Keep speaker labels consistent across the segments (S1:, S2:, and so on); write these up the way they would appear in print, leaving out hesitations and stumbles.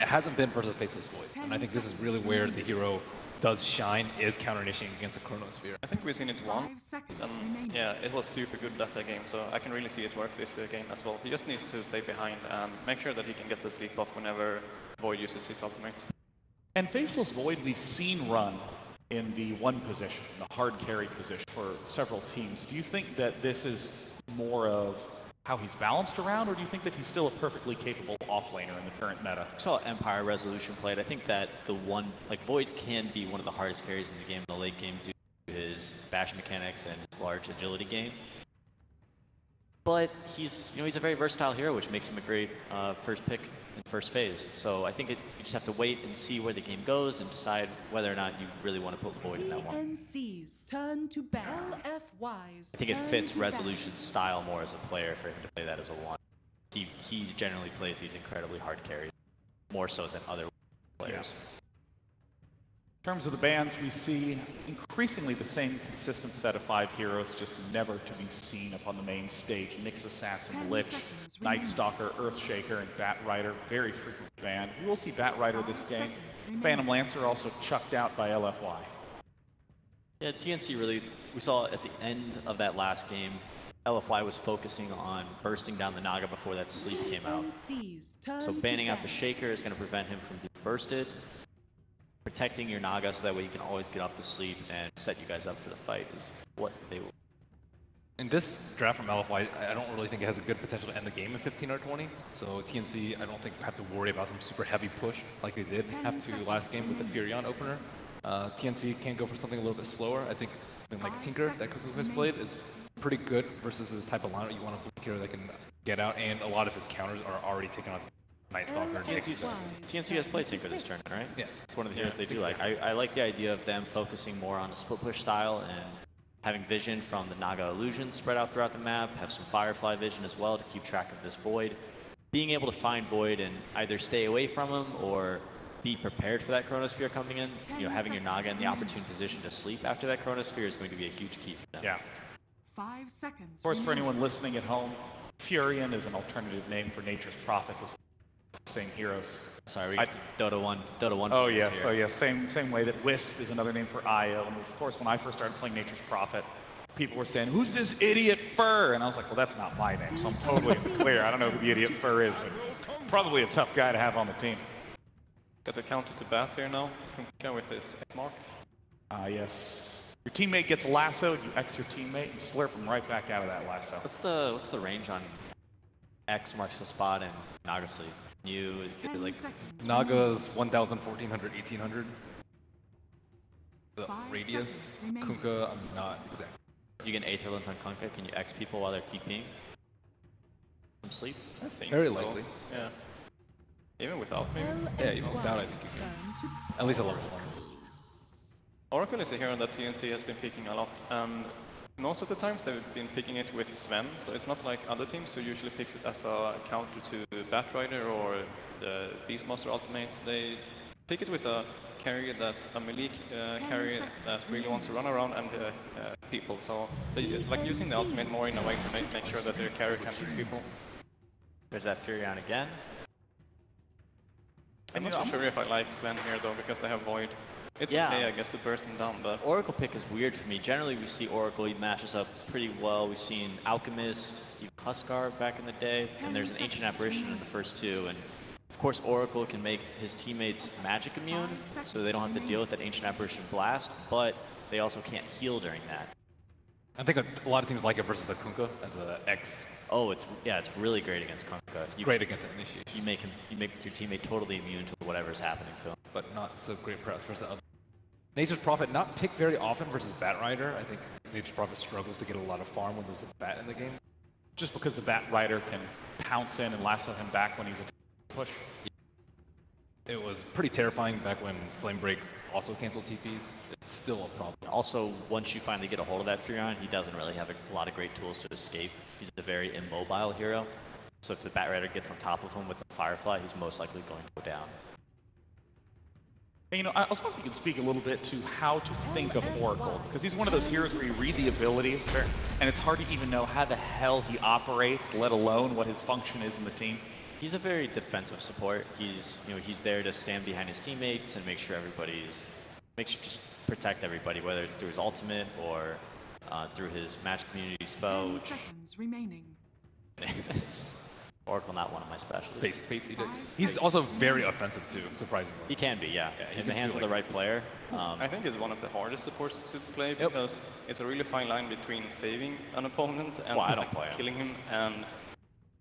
S1: hasn't been versus Faceless Void. And I think this is really where the hero does shine, is counter-initiating against the Chronosphere.
S2: I think we've seen it once, and yeah, it was super good that game, so I can really see it work this game as well. He just needs to stay behind and make sure that he can get the sleep off whenever Void uses his ultimate.
S3: And Faceless Void we've seen run in the 1 position, the hard carry position for several teams. Do you think that this is more of how he's balanced around, or do you think that he's still a perfectly capable offlaner in the current meta?
S4: I saw Empire Resolution played. I think that Void can be one of the hardest carries in the game in the late game due to his bash mechanics and his large agility game. But he's a very versatile hero, which makes him a great first pick in first phase. So I think you just have to wait and see where the game goes and decide whether or not you really want to put Void in that one.
S5: TNC's turn to battle. LFY's
S4: I think it fits Resolution's style more as a player for him to play that as a 1. He generally plays these incredibly hard carries, more so than other players.
S3: Yeah. In terms of the bans, we see increasingly the same consistent set of 5 heroes, just never to be seen up on the main stage. Nyx Assassin, Lich, Night Stalker, Earthshaker, and Bat Rider, very frequently banned. We will see Bat Rider this game. Phantom Lancer also chucked out by LFY.
S4: Yeah, TNC really, we saw at the end of that last game, LFY was focusing on bursting down the Naga before that sleep came out. So banning out the Shaker is going to prevent him from being bursted. Protecting your Naga so that way you can always get off to sleep and set you guys up for the fight is what they will.
S1: In this draft from LFY, I don't really think it has a good potential to end the game in 15 or 20. So TNC, I don't think have to worry about some super heavy push like they did have to last game with the Furion opener. TNC can go for something a little bit slower. I think something like Tinker that Cuckoo has played is pretty good versus this type of lineup. You want a blue hero that can get out, and a lot of his counters are already taken off. Night Stalker.
S4: TNC has played Tinker this tournament, right?
S1: Yeah.
S4: It's one of the heroes they do like. I like the idea of them focusing more on a split push style and having vision from the Naga illusions spread out throughout the map, have some Firefly vision as well to keep track of this Void. Being able to find Void and either stay away from him or be prepared for that Chronosphere coming in, having your Naga in the opportune position to sleep after that Chronosphere is going to be a huge key for them.
S3: Yeah.
S5: 5 seconds.
S3: Of course, for anyone listening at home, Furion is an alternative name for Nature's Prophet. Same heroes.
S4: Sorry, we got Dota 1.
S3: Oh yes, here. Oh yeah, same way that Wisp is another name for Io. And of course, when I first started playing Nature's Prophet, people were saying, "Who's this idiot Fur?" And I was like, "Well, that's not my name, so I'm totally clear. I don't know who the idiot Fur is, but probably a tough guy to have on the team."
S2: Got the counter to Bat here now. Go with his mark.
S3: Yes. Your teammate gets lassoed, you X your teammate, and slurp him right back out of that lasso.
S4: What's the range on X marks the spot and Naga sleep? Like
S1: Naga's 1,000, 1,400, 1,800. The radius. Kunkka, I'm not exact.
S4: You get Aetherlands on Kunkka, can you X people while they're TPing? From sleep?
S2: I think
S1: very
S2: so.
S1: likely.
S2: Yeah. Even without maybe?
S1: Yeah, even without I think you can. At least a level 1.
S2: Oracle is a hero that TNC has been picking a lot, and most of the times they've been picking it with Sven, so it's not like other teams who usually picks it as a counter to Bat Rider or the Beastmaster ultimate. They pick it with a carry that's a melee carry that really wants to run around and people. So they like using the ultimate more in a way to make sure that their carry can hit people.
S4: There's that Furion again.
S2: I'm not so sure if I like Sven here though, because they have Void. It's okay, I guess, to burst him down, but...
S4: Oracle pick is weird for me. Generally, we see Oracle, he matches up pretty well. We've seen Alchemist, even Huskar back in the day, and there's an Ancient Apparition in the first 2, and of course, Oracle can make his teammates magic immune, so they don't have to deal with that Ancient Apparition blast, but they also can't heal during that.
S1: I think a lot of teams like it versus the Kunkka as an X.
S4: Oh, it's really great against Kunkka.
S1: It's great against an initiation.
S4: You make your teammate totally immune to whatever's happening to him.
S1: But not so great perhaps versus the other. Nature's Prophet not picked very often versus Bat Rider. I think Nature's Prophet struggles to get a lot of farm when there's a Bat in the game.
S3: Just because the Bat Rider can pounce in and lasso him back when he's a push.
S1: It was pretty terrifying back when Flame Break also canceled TPs. It's still a problem.
S4: Also, once you finally get a hold of that Furion, he doesn't really have a lot of great tools to escape. He's a very immobile hero. So if the Bat Rider gets on top of him with the Firefly, he's most likely going to go down.
S3: And, I was wondering if you could speak a little bit to how to think of Oracle, because he's one of those heroes where you read the abilities, and it's hard to even know how the hell he operates, let alone what his function is in the team.
S4: He's a very defensive support. He's he's there to stand behind his teammates and make sure just protect everybody, whether it's through his ultimate or through his match community spell.
S5: 10 seconds remaining.
S4: Oracle, not one of my specialties.
S1: He's also very offensive too, surprisingly.
S4: He can be, yeah. In the hands of the right player.
S2: I think it's one of the hardest supports to play because it's a really fine line between saving an opponent and killing him, and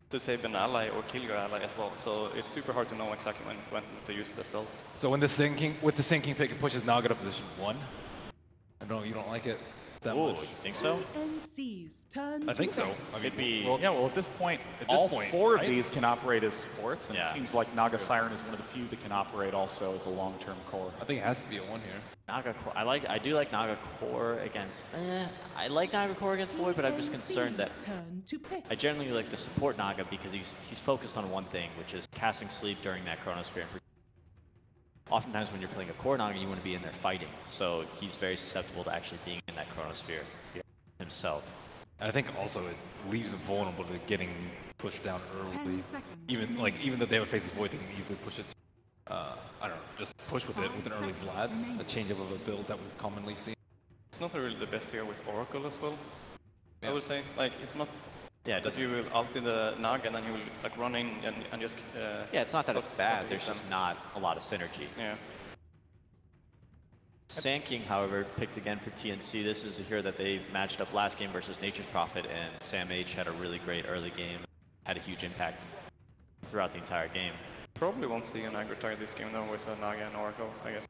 S2: to save an ally or kill your ally as well. So it's super hard to know exactly when to use the spells.
S1: So when the sinking pick, it pushes Naga to position 1. I don't know, you don't like it that much.
S4: You think so?
S5: TNC's turn
S1: I think so. I mean,
S4: Could be.
S3: Well, at this point, all 4 of these can operate as supports, and it seems like Naga Siren is one of the few that can operate also as a long-term core.
S1: I think it has to be a 1 here.
S4: Naga core. I do like Naga core against. I like Naga core against Void, but I'm just concerned that I generally like the support Naga because he's focused on one thing, which is casting sleep during that Chronosphere. Oftentimes when you're playing a core Naga, you want to be in there fighting, so he's very susceptible to actually being in that Chronosphere himself.
S1: I think also it leaves him vulnerable to getting pushed down early. Even though they have a Faceless Void, they can easily push it. I don't know, just push with it with an early Vlad, a change of the builds that we've commonly seen.
S2: It's not really the best here with Oracle as well. I would say, like, it's not.
S4: Yeah,
S2: that you will ult in the Naga and then you will like run in and just.
S4: Yeah, it's not that it's bad. There's just not a lot of synergy.
S2: Yeah.
S4: Sand King, however, picked again for TNC. This is a hero that they matched up last game versus Nature's Prophet, and Sam H had a really great early game, had a huge impact throughout the entire game.
S2: Probably won't see an aggro target this game though with Naga and Oracle, I guess.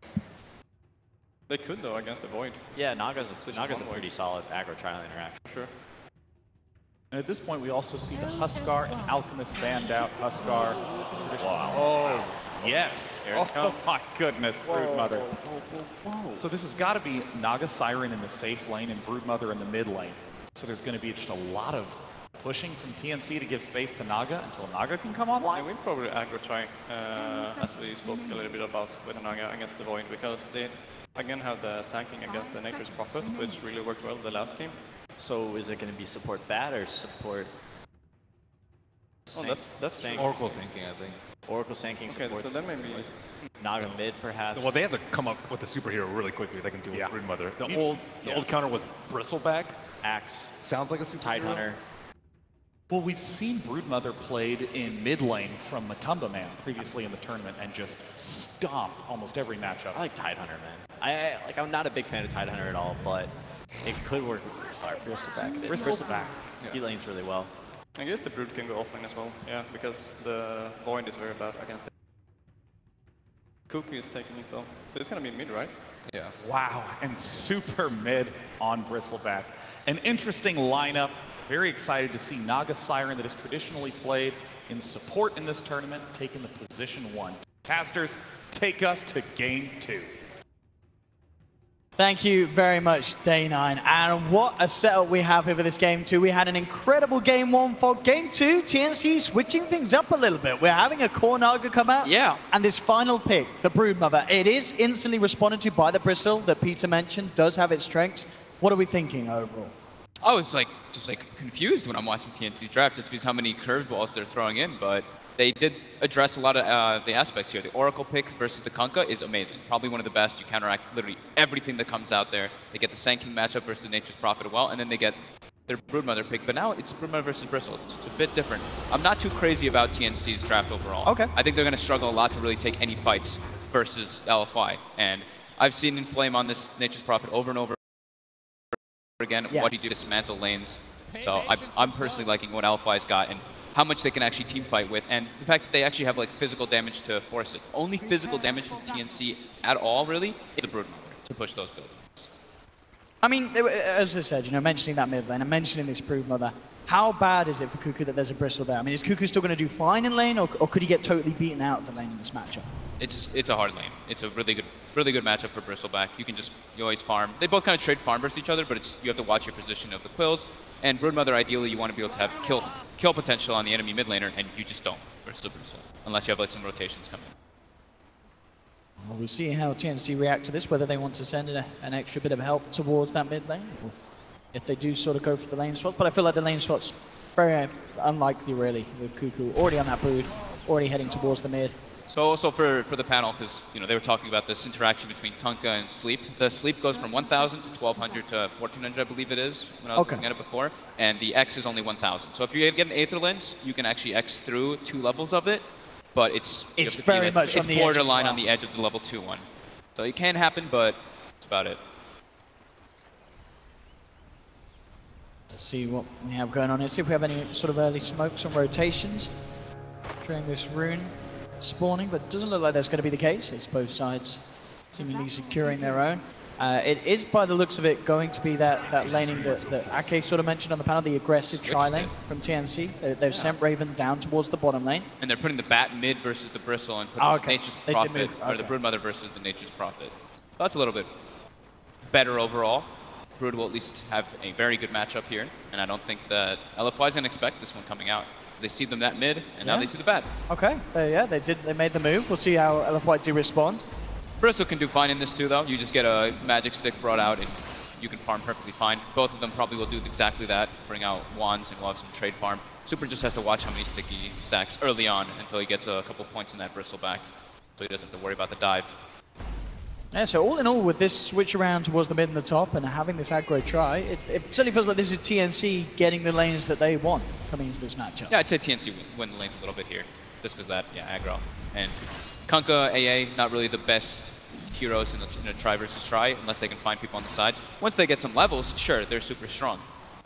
S2: They could though against the Void.
S4: Yeah, Naga's a pretty solid aggro trial interaction.
S2: Sure.
S3: And at this point, we also see the Huskar and Alchemist banned out. Huskar.
S4: Wow.
S3: Oh, yes. Oh my goodness, Broodmother. So this has got to be Naga Siren in the safe lane and Broodmother in the mid lane. So there's going to be just a lot of pushing from TNC to give space to Naga until Naga can come online.
S2: Yeah, we'll probably aggro try, as we spoke a little bit about with Naga against the Void, because they again have the Sanking against the Nature's Prophet, which really worked well the last game.
S4: So is it going to be support bad or support?
S2: Oh, that's
S1: Oracle sinking, I think.
S4: Oracle sinking
S2: okay,
S4: supports.
S2: so then maybe
S4: Naga mid, perhaps.
S1: Well, they have to come up with a superhero really quickly. They can deal with Broodmother. The old counter was Bristleback.
S4: Axe.
S1: Sounds like a superhero.
S4: Tidehunter.
S3: Well, we've seen Broodmother played in mid lane from Matumba Man previously in the tournament and just stomped almost every matchup.
S4: I like Tidehunter, man. I'm not a big fan of Tidehunter at all, but it could work with Bristleback. Bristleback. He lanes really well.
S2: I guess the Brood can go offlane as well, yeah, because the Void is very bad against it. Cuckoo is taking it though, so it's gonna be mid, right?
S1: Yeah.
S3: Wow, and super mid on Bristleback. An interesting lineup. Very excited to see Naga Siren that is traditionally played in support in this tournament taking the position 1. Casters, take us to game 2.
S6: Thank you very much, Day9. And what a setup we have here for this game 2. We had an incredible game 1 for game 2. TNC switching things up a little bit. We're having a core Naga come out.
S7: Yeah.
S6: And this final pick, the Broodmother, it is instantly responded to by the Bristle that Peter mentioned, does have its strengths. What are we thinking overall?
S7: I was just confused when I'm watching TNC's draft just because how many curveballs they're throwing in, but they did address a lot of the aspects here. The Oracle pick versus the Kunkka is amazing. Probably one of the best. You counteract literally everything that comes out there. They get the Sanking matchup versus the Nature's Prophet as well, and then they get their Broodmother pick. But now it's Broodmother versus Bristle. It's a bit different. I'm not too crazy about TNC's draft overall.
S6: Okay.
S7: I think they're going to struggle a lot to really take any fights versus LFY. And I've seen Inflame on this Nature's Prophet over and over again, what he do to dismantle lanes. So I'm personally liking what LFY's got and how much they can actually team fight with, and the fact that they actually have like physical damage to force it. Only physical damage from TNC at all, really, is the Broodmother to push those builds.
S6: I mean, as I said, mentioning that mid lane and mentioning this Broodmother, how bad is it for Cuckoo that there's a Bristle there? I mean, is Cuckoo still going to do fine in lane, or could he get totally beaten out of the lane in this matchup?
S7: It's a hard lane. It's a really good matchup for Bristleback. You always farm. They both kind of trade farm versus each other, but you have to watch your position of the quills. And Broodmother, ideally, you want to be able to have kill potential on the enemy mid laner, and you just don't versus the Bristle, unless you have like some rotations coming.
S6: Well, we'll see how TNC react to this, whether they want to send an extra bit of help towards that mid lane, or if they do sort of go for the lane swap. But I feel like the lane swap's very unlikely, really, with Cuckoo already on that Brood. already heading towards the mid.
S7: So also for the panel, because they were talking about this interaction between Kunkka and Sleep. The Sleep goes from 1,000 to 1,200 to 1,400, I believe it is, when I was looking at it before. And the X is only 1,000. So if you get an Aether Lens, you can actually X through 2 levels of it. But it's
S6: very much on the edge as
S7: borderline
S6: well.
S7: on the edge of the level 2 one. So it can happen, but that's about it.
S6: Let's see what we have going on here. See if we have any sort of early smokes and rotations during this rune spawning, but it doesn't look like that's going to be the case. It's both sides seemingly securing their own. It is, by the looks of it, going to be that laning that Ake sort of mentioned on the panel, the aggressive tri-lane from TNC. They've sent Raven down towards the bottom lane.
S7: And they're putting the Bat mid versus the Bristle and putting the Nature's Prophet, or the Broodmother versus the Nature's Prophet. So that's a little bit better overall. Brood will at least have a very good matchup here, and I don't think that LFY is going to expect this one coming out. They see them that mid, and now they see the Bat.
S6: Okay, they made the move. We'll see how LFY do respond.
S7: Bristle can do fine in this too, though. You just get a magic stick brought out, and you can farm perfectly fine. Both of them probably will do exactly that, bring out wands, and we'll have some trade farm. Super just has to watch how many sticky stacks early on until he gets a couple points in that Bristle back, so he doesn't have to worry about the dive.
S6: Yeah, so all in all, with this switch around towards the mid and the top and having this aggro try, it certainly feels like this is TNC getting the lanes that they want coming into this matchup.
S7: Yeah, I'd say TNC win the lanes a little bit here, just because that, aggro. And Kunkka, AA, not really the best heroes in a try versus try, unless they can find people on the side. Once they get some levels, sure, they're super strong,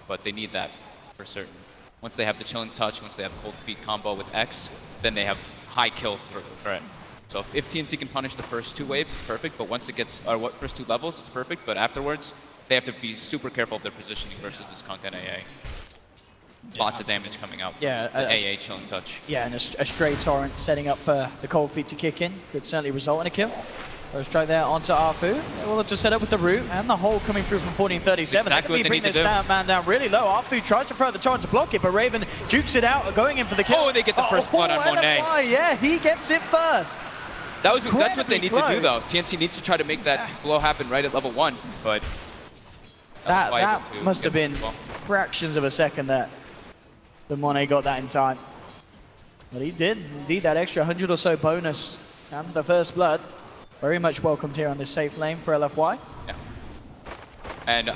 S7: but they need that for certain. Once they have the Chilling Touch, once they have Cold Feet combo with X, then they have high kill threat. So if TNC can punish the first 2 waves, perfect, but once it gets, first 2 levels, it's perfect, but afterwards, they have to be super careful of their positioning versus this Kunkka and AA. Lots of damage coming out from the AA Chilling Touch. Yeah, and
S6: a stray Torrent setting up for the Cold Feet to kick in could certainly result in a kill. First strike there onto Arfu. Well, to set up with the root and the hole coming through from 1437.
S7: Exactly what they
S6: bring
S7: need
S6: this
S7: to do.
S6: Man down really low. Arfu tries to throw the Torrent to block it, but Raven jukes it out, going in for the kill.
S7: Oh, they get the first blood on Monet.
S6: Yeah, he gets it first.
S7: That's what they need to do, though. TNC needs to try to make that blow happen right at level 1, but
S6: that must have been fractions of a second that Monet got that in time. But he did, indeed, that extra 100 or so bonus down to the first blood. Very much welcomed here on this safe lane for LFY.
S7: Yeah. And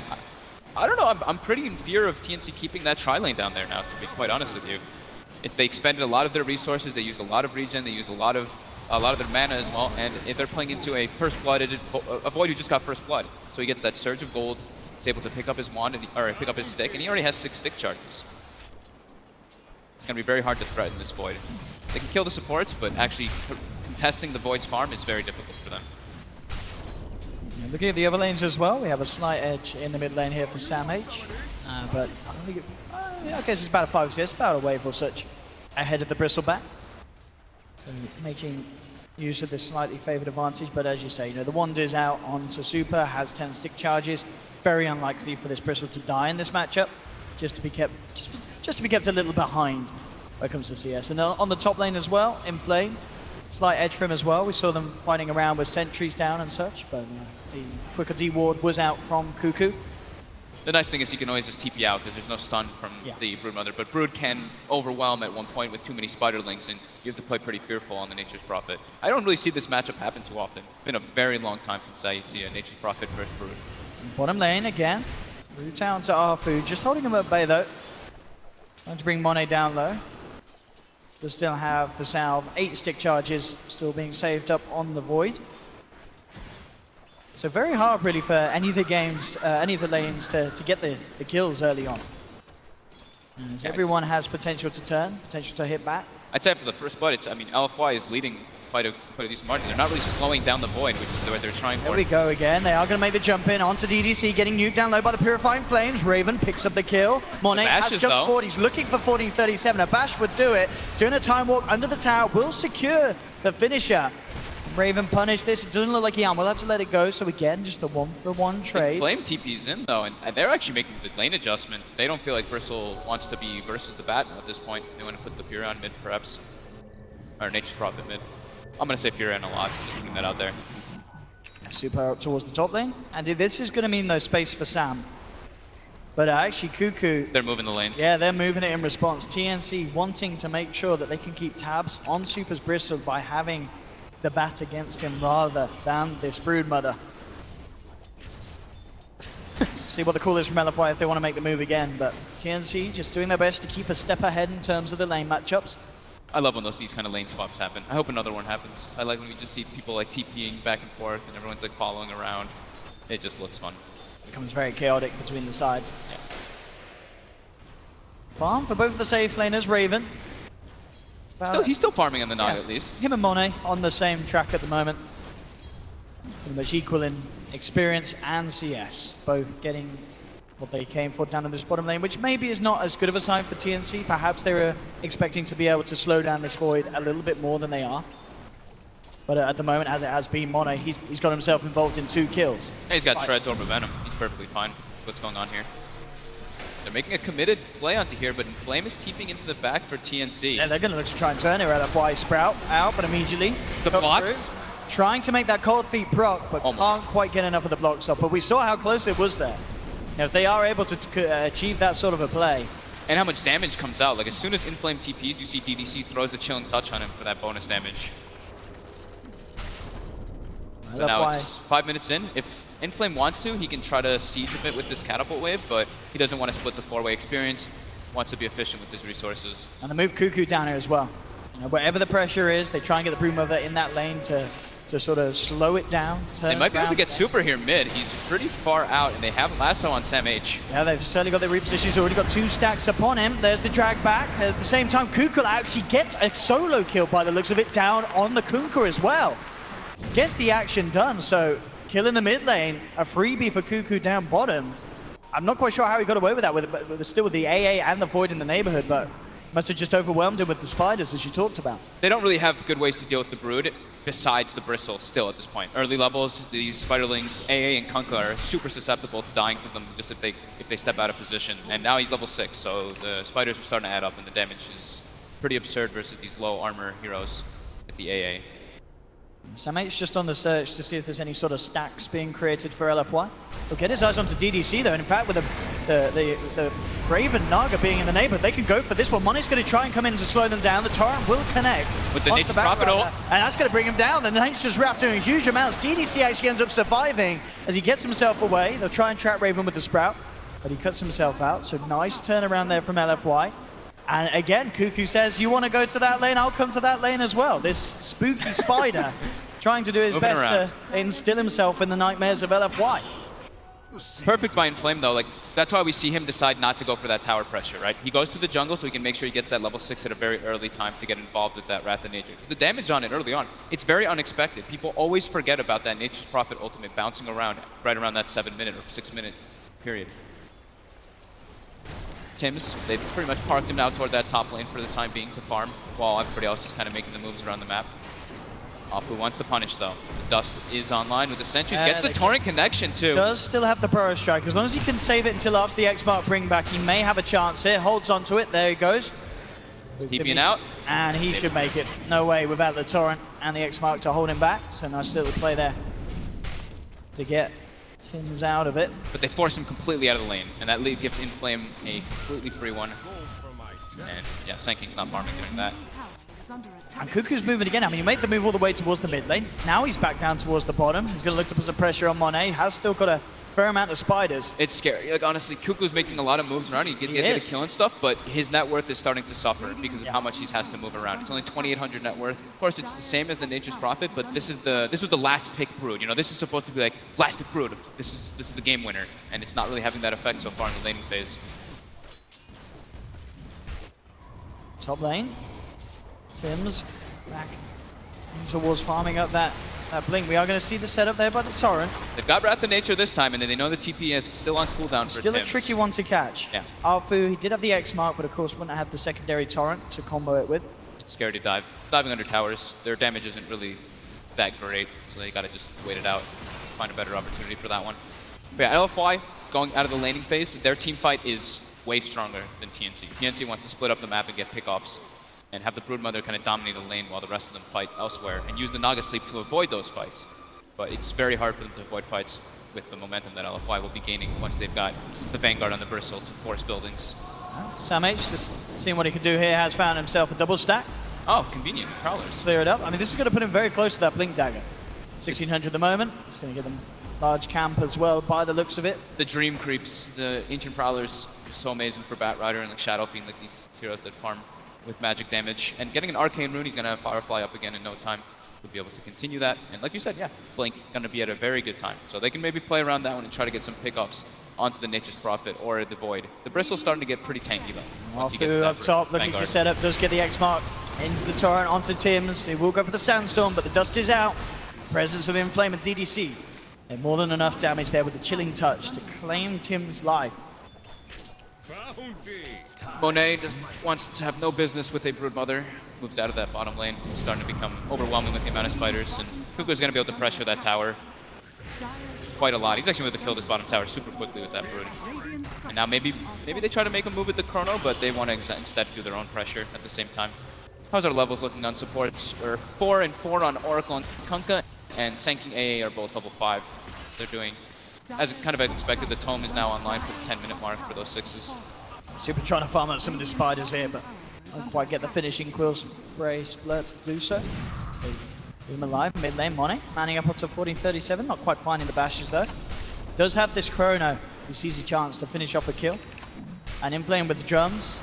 S7: I don't know, I'm pretty in fear of TNC keeping that tri-lane down there now, to be quite honest with you. If they expended a lot of their resources, they used a lot of regen, they used a lot of their mana as well, and if they're playing into a first blood, a Void who just got first blood. So he gets that surge of gold, he's able to pick up his wand, or pick up his stick, and he already has 6 stick charges. It's going to be very hard to threaten this Void. They can kill the supports, but actually contesting the Void's farm is very difficult for them.
S6: Yeah, looking at the other lanes as well, we have a slight edge in the mid lane here for Sam H. But I don't think I guess it's about a 5 CS, about a wave or such ahead of the Bristleback. So making use of this slightly favoured advantage, but as you say, the wand is out onto Super, has 10 stick charges. Very unlikely for this Bristle to die in this matchup, just to be kept a little behind when it comes to CS. And on the top lane as well, in play, slight edge for him as well. We saw them fighting around with sentries down and such, but the quicker D ward was out from Cuckoo.
S7: The nice thing is you can always just TP out because there's no stun from the Broodmother, but Brood can overwhelm at one point with too many Spiderlings, and you have to play pretty fearful on the Nature's Prophet. I don't really see this matchup happen too often. It's been a very long time since I see a Nature's Prophet versus Brood.
S6: Bottom lane again. Root down to Arfu, just holding him at bay though. Trying to bring Monet down low. Does still have the salve, 8 stick charges still being saved up on the Void. So very hard really for any of the games, any of the lanes to get the kills early on. As everyone has potential to turn, potential to hit back.
S7: I'd say after the first blood, LFY is leading quite a decent margin. They're not really slowing down the Void, which is what they're trying for.
S6: There we go again. They are going to make the jump in onto DDC, getting nuked down low by the Purifying Flames. Raven picks up the kill. Monet has jumped forward. He's looking for 1437. A bash would do it. Doing a time walk under the tower will secure the finisher. Raven punished this. It doesn't look like Ian will have to let it go. So again, just the 1-for-1 trade.
S7: Flame TP's in though, and they're actually making the lane adjustment. They don't feel like Bristle wants to be versus the Bat at this point. They want to put the Fury on mid, perhaps, or Nature's Prophet mid. I'm gonna say Fury a lot. Just putting that out there.
S6: Super up towards the top lane, and this is going to mean no space for Sam. But actually, Cuckoo...
S7: They're moving the lanes.
S6: Yeah, they're moving it in response. TNC wanting to make sure that they can keep tabs on Super's Bristle by having the bat against him rather than this Broodmother. See what the call is from LFY if they want to make the move again, but TNC just doing their best to keep a step ahead in terms of the lane matchups.
S7: I love when these kind of lane swaps happen. I hope another one happens. I like when we just see people like TPing back and forth and everyone's like following around. It just looks fun.
S6: It becomes very chaotic between the sides.
S7: Yeah.
S6: Farm for both of the safe laners, Raven.
S7: He's still farming on the Naga at least.
S6: Him and Monet on the same track at the moment. Pretty much equal in experience and CS. Both getting what they came for down in this bottom lane, which maybe is not as good of a sign for TNC. Perhaps they were expecting to be able to slow down this Void a little bit more than they are. But at the moment, as it has been, Monet, he's got himself involved in 2 kills.
S7: Yeah, he's got Treads over Venom. He's perfectly fine with what's going on here. They're making a committed play onto here, but Inflame is keeping into the back for TNC.
S6: Yeah, they're going to look to try and turn it. LFY Sprout out, but immediately
S7: the blocks.
S6: Trying to make that cold feet proc, but
S7: Almost.
S6: can't quite get enough of the blocks off. But we saw how close it was there. Now, if they are able to achieve that sort of a play.
S7: And how much damage comes out. Like as soon as Inflame TPs, you see DDC throws the Chilling Touch on him for that bonus damage. So now it's 5 minutes in. If Inflame wants to, he can try to siege a bit with this catapult wave, but he doesn't want to split the 4-way experience. Wants to be efficient with his resources.
S6: And they move Cuckoo down here as well. You know, wherever the pressure is, they try and get the Broodmother in that lane to sort of slow it down.
S7: They might be able to get Super here mid. He's pretty far out, and they have Lasso on Sam H.
S6: Yeah, they've certainly got their reposition. He's already got 2 stacks upon him. There's the drag back. At the same time, Cuckoo actually gets a solo kill by the looks of it down on the Kunkka as well. Gets the action done, so kill in the mid lane, a freebie for Cuckoo down bottom. I'm not quite sure how he got away with that, with still with the AA and the Void in the neighborhood, but must have just overwhelmed him with the spiders, as you talked about.
S7: They don't really have good ways to deal with the Brood besides the Bristle still at this point. Early levels, these Spiderlings, AA and Kunkka are super susceptible to dying to them just if they step out of position. And now he's level 6, so the spiders are starting to add up and the damage is pretty absurd versus these low armor heroes like the AA.
S6: Sam H just on the search to see if there's any sort of stacks being created for LFY. He'll get his eyes onto DDC though, and in fact with the Raven Naga being in the neighborhood, they can go for this one. Money's going to try and come in to slow them down. The Torrent will connect.
S7: With the Nature's Prophet ult.
S6: And that's going to bring him down. The Nature's Wrath doing huge amounts. DDC actually ends up surviving as he gets himself away. They'll try and trap Raven with the Sprout, but he cuts himself out. So nice turnaround there from LFY. And again, Cuckoo says, you want to go to that lane? I'll come to that lane as well. This spooky spider trying to do his best to instill himself in the nightmares of LFY.
S7: Perfect by Inflame though, like that's why we see him decide not to go for that tower pressure, right? He goes to the jungle so he can make sure he gets that level 6 at a very early time to get involved with that Wrath of Nature. Because the damage on it early on, it's very unexpected. People always forget about that Nature's Prophet ultimate bouncing around right around that 7-minute or 6-minute period. Tims, they've pretty much parked him out toward that top lane for the time being to farm, while everybody else is kind of making the moves around the map. Apu wants to punish though. The Dust is online with the sentries, gets the Torrent connection too.
S6: Does still have the Burrow Strike. As long as he can save it until after the X-Mark bring back, he may have a chance here. Holds onto it, there he goes.
S7: He's TPing out.
S6: And he should make it. No way without the Torrent and the X-Mark to hold him back. So nice little play there to get Tims out of it.
S7: But they force him completely out of the lane, and that lead gives Inflame a completely free one. And yeah, Sanking's not farming doing that.
S6: And Cuckoo's moving again. I mean, he made the move all the way towards the mid lane. Now he's back down towards the bottom. He's going to look to put some pressure on Monet. Has still got a fair amount of spiders.
S7: It's scary. Like, honestly, Cuckoo's making a lot of moves around. He can get a kill and stuff, but his net worth is starting to suffer because of how much he has to move around. It's only 2,800 net worth. Of course, it's the same as the Nature's Prophet, but this was the last pick Brood. You know, this is supposed to be like last pick Brood. This is the game winner, and it's not really having that effect so far in the laning phase.
S6: Top lane. Tims back towards farming up that blink. We are going to see the setup there by the Torrent.
S7: They've got Wrath of Nature this time, and they know the TP is still on cooldown for
S6: Still
S7: Tims.
S6: a tricky one to catch.
S7: Yeah.
S6: Apu, he did have the X-Mark, but of course wouldn't have the secondary Torrent to combo it with.
S7: Scared to dive. Diving under towers, their damage isn't really that great, so they got to just wait it out, find a better opportunity for that one. But yeah, LFY going out of the laning phase, their team fight is way stronger than TNC. TNC wants to split up the map and get pickoffs, and have the Broodmother kind of dominate the lane while the rest of them fight elsewhere, and use the Naga Sleep to avoid those fights. But it's very hard for them to avoid fights with the momentum that LFY will be gaining once they've got the Vanguard on the Bristle to force buildings.
S6: Sam H just seeing what he can do here, has found himself a double stack.
S7: Oh, convenient. Prowlers.
S6: Clear it up. I mean, this is going to put him very close to that Blink Dagger. 1600 at the moment. It's going to give them large camp as well by the looks of it.
S7: The Dream Creeps, the Ancient Prowlers, so amazing for Batrider and like Shadow Fiend, like these heroes that farm with magic damage. And getting an Arcane Rune, he's going to have Firefly up again in no time. He'll be able to continue that. And like you said, yeah, Blink going to be at a very good time. So they can maybe play around that one and try to get some pickoffs onto the Nature's Prophet or the Void. The Bristle's starting to get pretty tanky though. Once he gets
S6: up top, looking
S7: Vanguard.
S6: to set up, does get the X mark into the torrent onto Tim's. He will go for the Sandstorm, but the dust is out. Presence of Inflame and DDC. And more than enough damage there with the Chilling Touch to claim Tim's life.
S7: Monet just wants to have no business with a Broodmother. Moves out of that bottom lane. It's starting to become overwhelming with the amount of spiders. And Kuko's going to be able to pressure that tower quite a lot. He's actually going to kill this bottom tower super quickly with that Brood. And now maybe they try to make a move with the Chrono, but they want to instead do their own pressure at the same time. How's our levels looking on supports? We're 4 and 4 on Oracle and Kunkka, and Sanking AA are both level 5. They're doing as expected. The Tome is now online for the 10-minute mark for those 6s.
S6: Super trying to farm out some of the spiders here, but don't quite get the finishing Quill Spray Splurt to do so. Leave him alive, mid lane, Monet, manning up onto 1437, not quite finding the bashes though. Does have this Chrono, he sees a chance to finish off a kill. And in playing with the drums,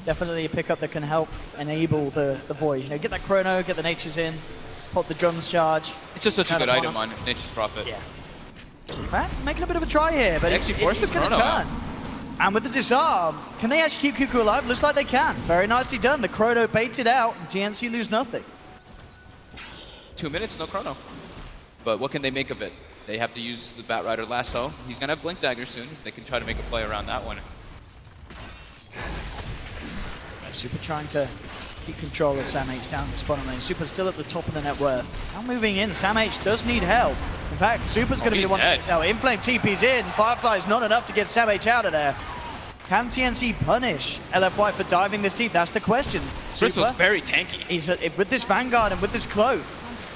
S6: definitely a pickup that can help enable the Void. You know, get that Chrono, get the Natures in, pop the drums charge.
S7: It's just such a good item on Nature's Prophet.
S6: Yeah. Making a bit of a try here, but
S7: actually forced the
S6: going to
S7: Chrono
S6: turn. And with the disarm, can they actually keep Kuku alive? Looks like they can. Very nicely done. The Chrono baited out, and TNC lose nothing.
S7: 2 minutes, no Chrono. But what can they make of it? They have to use the Batrider Lasso. He's going to have Blink Dagger soon. They can try to make a play around that one.
S6: Super trying to keep control of Sam H down the bottom lane. Super still at the top of the net worth. Now moving in, Sam H does need help. In fact, Super's going to be the one that now Inflame TP's in. Firefly is not enough to get Sam H out of there. Can TNC punish LFY for diving this deep? That's the question.
S7: Bristle's very tanky.
S6: He's with this Vanguard and with this cloak.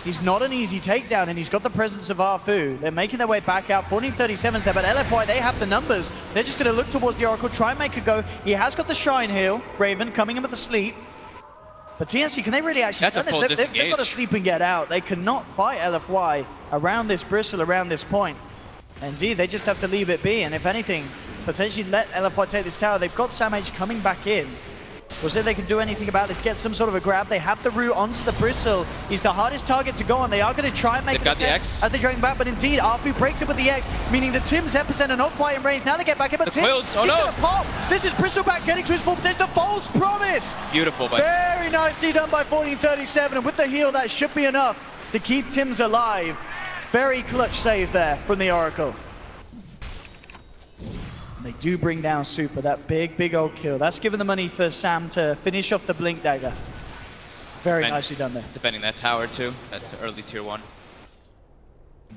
S6: He's not an easy takedown, and he's got the presence of Arfu. They're making their way back out. 1437's there, but LFY, they have the numbers. They're just going to look towards the Oracle, try and make a go. He has got the Shrine Heal. Raven coming in with the sleep. But TNC, can they really actually
S7: do this?
S6: They've got to sleep and get out. They cannot fight LFY around this Bristle, around this point. Indeed, they just have to leave it be, and if anything, potentially let LFY take this tower. They've got Sam H coming back in. We'll see if they can do anything about this, get some sort of a grab. They have the root onto the Bristle. He's the hardest target to go on. They are going to try and make
S7: They've got the X
S6: as they drag back, but indeed, Arfu breaks it with the X, meaning the Tim's epicenter not quite in range. Now they get back in, but Tim,
S7: Quills. Oh,
S6: he's
S7: no.
S6: going to pop. This is Bristleback getting to his full potential. The false promise.
S7: Beautiful, but
S6: Very nicely done by 1437, and with the heal, that should be enough to keep Tim's alive. Very clutch save there from the Oracle. They do bring down Super, that big old kill. That's given the money for Sam to finish off the Blink Dagger. Very nicely done there.
S7: Defending that tower too, that early tier 1.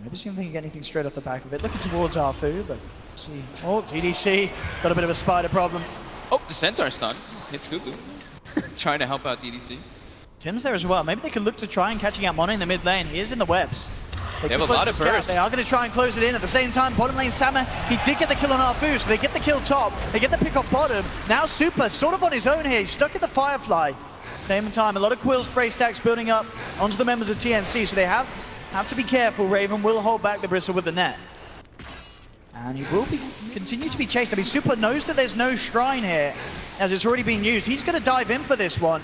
S6: Maybe see if they can get anything straight off the back of it. Looking towards Arfu, but see. Oh, DDC, got a bit of a spider problem.
S7: Oh, the Centaur stun. Hits Kuku. Trying to help out DDC.
S6: Tim's there as well. Maybe they can look to try and catching out Mono in the mid lane. He is in the webs.
S7: They have a lot of burst.
S6: They are going to try and close it in. At the same time, bottom lane Sama, he did get the kill on Arfu, so they get the kill top. They get the pick off bottom. Now Super, sort of on his own here. He's stuck at the Firefly. Same time, a lot of Quill Spray stacks building up onto the members of TNC, so they have to be careful. Raven will hold back the Bristle with the net. And he will continue to be chased. I mean, Super knows that there's no Shrine here, as it's already been used. He's going to dive in for this one.